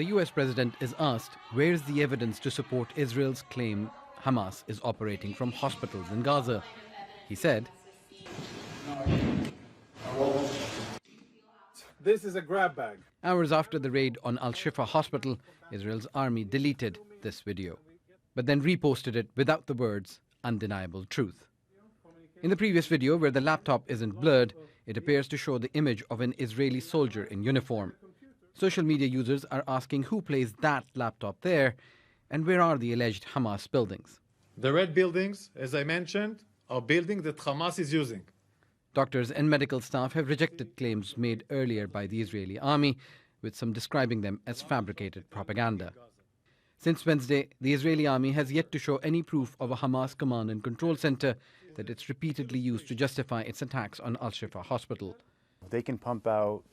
The US president is asked, where's the evidence to support Israel's claim Hamas is operating from hospitals in Gaza? He said, "This is a grab bag." Hours after the raid on Al-Shifa hospital, Israel's army deleted this video, but then reposted it without the words, undeniable truth. In the previous video, where the laptop isn't blurred, it appears to show the image of an Israeli soldier in uniform. Social media users are asking who placed that laptop there, and where are the alleged Hamas buildings? The red buildings, as I mentioned, are buildings that Hamas is using. Doctors and medical staff have rejected claims made earlier by the Israeli army, with some describing them as fabricated propaganda. Since Wednesday, the Israeli army has yet to show any proof of a Hamas command and control center that it's repeatedly used to justify its attacks on Al-Shifa hospital. They can pump out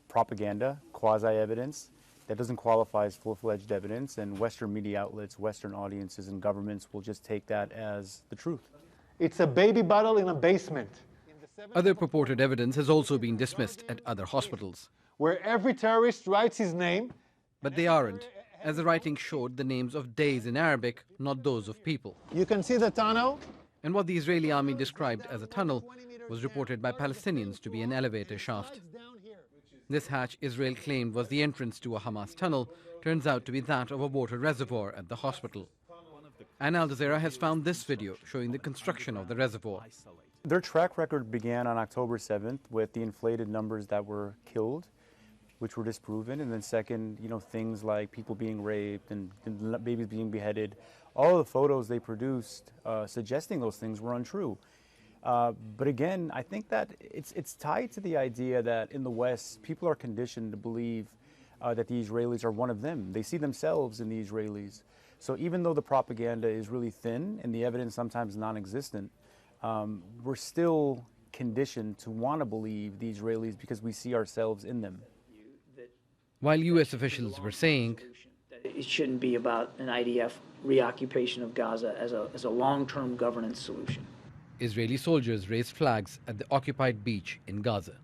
propaganda, quasi-evidence, that doesn't qualify as full-fledged evidence, and Western media outlets, Western audiences and governments will just take that as the truth. It's a baby bottle in a basement. Other purported evidence has also been dismissed at other hospitals. Where every terrorist writes his name. But they aren't, as the writing showed the names of days in Arabic, not those of people. You can see the tunnel. And what the Israeli army described as a tunnel was reported by Palestinians to be an elevator shaft. This hatch Israel claimed was the entrance to a Hamas tunnel turns out to be that of a water reservoir at the hospital. And Al Jazeera has found this video showing the construction of the reservoir. Their track record began on October 7th with the inflated numbers that were killed, which were disproven, and then second, things like people being raped and babies being beheaded. All of the photos they produced suggesting those things were untrue. But again, I think that it's tied to the idea that in the West, people are conditioned to believe that the Israelis are one of them. They see themselves in the Israelis. So even though the propaganda is really thin and the evidence sometimes non-existent, we're still conditioned to want to believe the Israelis because we see ourselves in them. While US officials were saying it shouldn't be about an IDF reoccupation of Gaza as a long-term governance solution. Israeli soldiers raised flags at the occupied beach in Gaza.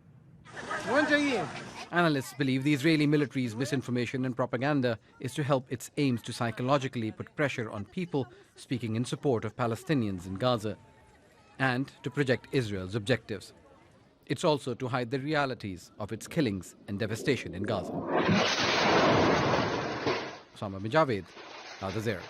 Analysts believe the Israeli military's misinformation and propaganda is to help its aims to psychologically put pressure on people speaking in support of Palestinians in Gaza, and to project Israel's objectives. It's also to hide the realities of its killings and devastation in Gaza. Osama bin Javaid, Al Jazeera.